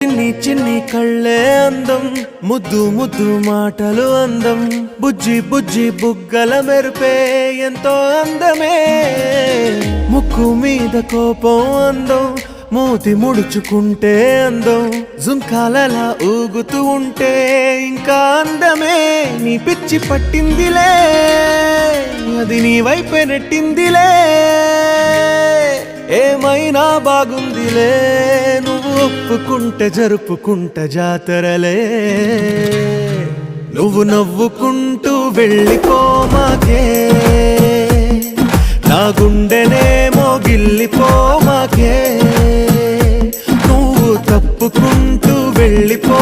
చిన్ని చిన్ని కళ్ళే అందం, ముద్దు ముద్దు మాటలు అందం, బుజ్జి బుజ్జి బుగ్గల మెరుపే ఎంతో అందమే. ముక్కు మీద కోపం అందం, మూతి ముడుచుకుంటే అందం, జుంకాలలా ఊగుతూ ఉంటే ఇంకా అందమే. నీ పిచ్చి పట్టిందిలే, అది నీ వైపే నెట్టిందిలే. ఏమైనా బాగుందిలే, నువ్వు ఒప్పుకుంటే జరుపుకుంట జాతరలే. నువ్వు నవ్వుకుంటూ వెళ్ళిపోమాకే, నా గుండెనేమో గిల్లిపోమాకే. నువ్వు తప్పుకుంటూ వెళ్ళిపో